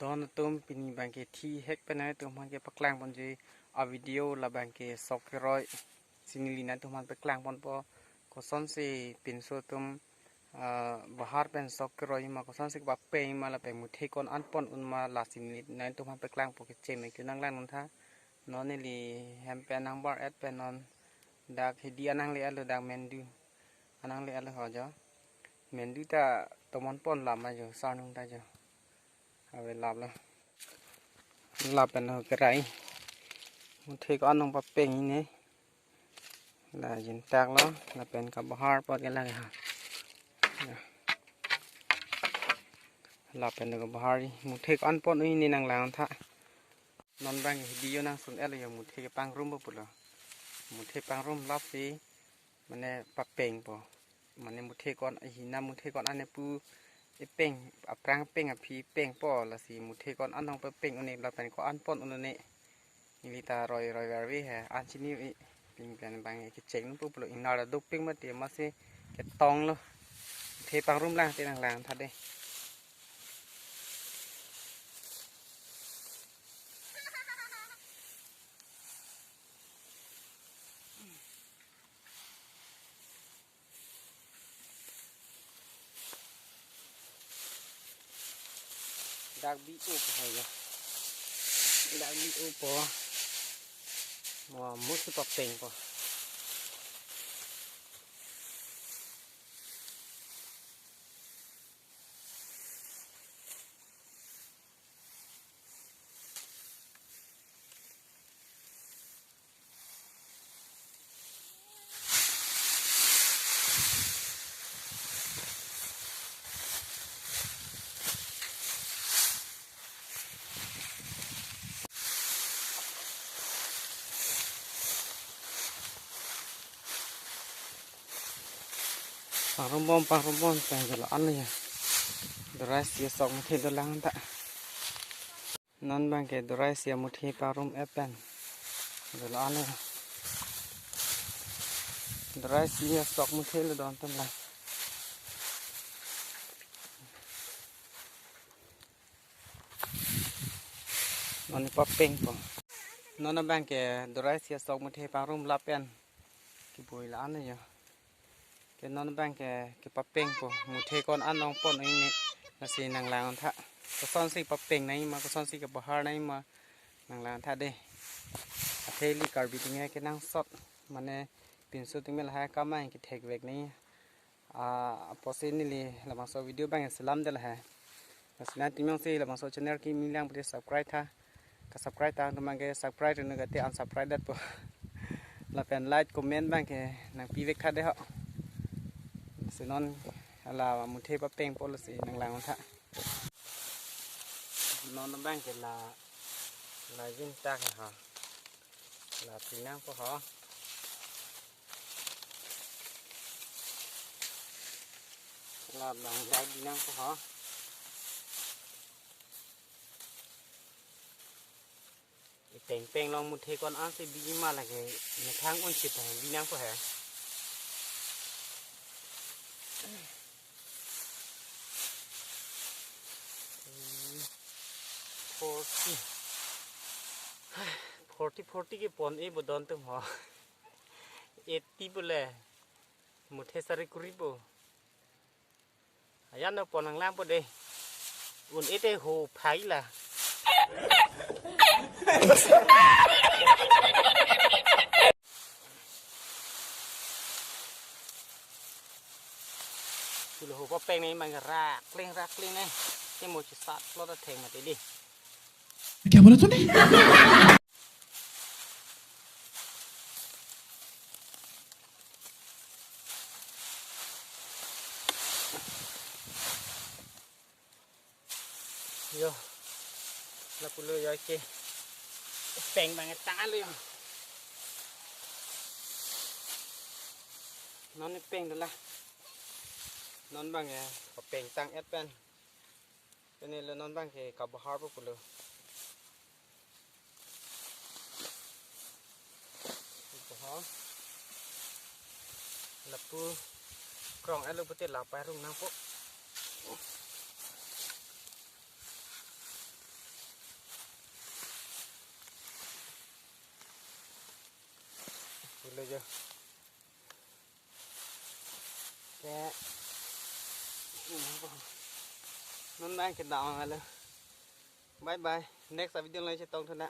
Don tôm pin bang ke thi hek penai tôm han ke paklang pon je a video la bang ke sok roi sinilina tôm han paklang pon po ko son se pin so tôm bahar pen sok roi ma ko son se ba pe ma la pe mu the kon an pon un ma la sinilina tôm han paklang po ke che me ke nang lang non tha non ne li hem pen nang bar at pen non dak he dia nang le al dak men du anang le al ho jo men du ta tôm pon la ma jo sa nung ta jo về làmเป็นcái này một thế có nông bắp bèn như này là dính tạc nó làเป็นกับbahar พอกันแล้วฮะlàmเป็นกับ bahar một thế có ăn ponนี่นางลางท่านอนบางดีอยู่นางสนเอลอย่างmột thếปังรุ่มปุ๊บเลยmột thếปังรุ่มรับสิมันเนี่ยปรับเป่งปอมันเนี่ยmột thếก่อนไอ้หินน้ำmột thếก่อนอันเนี่ยปูเป่งปรางเป่งผีเป่งป่อละสิมุเทก่อนอันน้องไปเป่งอันนี้เราเป็นก็อันป้อนอันนี้นี่ตารอยแวร์วีแฮอันชิ้นนี้เป็นเป็นบางอย่างเจ๋งปุ๊บเลยอินนาร์ดดุเป่งมาเดี๋ยวมาสิเก็บตองเลยเทปังรุ่มล่างเทนางล่างทัดได้ดักบีโอไปเลยดักบีโอปอมามุดสุดปับเป่งปอปังรมบอมแต่งกันละอันเลยดรายเสียสองมุเทดลังตะนั่นบางแกดรายเสียมุเทปังรมแอปเปิลเดี๋ยวละอันเลยดรายเสียสองมุเทเลยดอนตั้มละนอนปั๊บเป่งปะนอนบางแกดรายเสียสองมุเทปังรมลับเป็นกี่บุยละอันเลยcái non bang cái bắp bèn po một thế con ăn nong pon ấy nè là xì nàng làng thạ có son xì bắp bèn này mà có son xì cái bahar này mà nàng làng thạ đây thế li carbit nghe cái năng sót mà nè pin số tiếng là hai cam này cái thạch vẹt này post này li là bằng số video bang salam đây là hai và xin tiếng mong xì là bằng số channel kia mình đang bật subscribe tha cái subscribe ta tụi mình cái subscribe rồi nữa cái unsubscribe đất po là phần like comment bang cái nàng pi vek thà đấy họ sự non là một thế bắp bèn policy năng làm thạ non nó bang cái là viên ta cái hả là kỹ năng của họ là bằng cái kỹ năng của họ bèn bèn lo một thế con ăn sẽ bị mà là cái tháng ôn chịu thành kỹ năng của họ forty cái pon ấy bớt đòn tụm họ 80 bole một thế sari kuribo ayam nó pon hàng lam bớt đây uốn ít đây hồ phái làคือhồ bắp bèn này mà rạc lên này cái một chiếc sắt nó đã thành mà thế đi क्या बोला तूने yo là pulo yo che bèn bằng cái tá luôn nó này bèn đó là non bằng cái bèn tăng ép pen cho nên là non bằng cái cặp bahar của pulo là pu krong alo putih lapar rung nang po เลยchứ cái non bang cái đào này luôn bye bye next video này sẽ tông thôi nè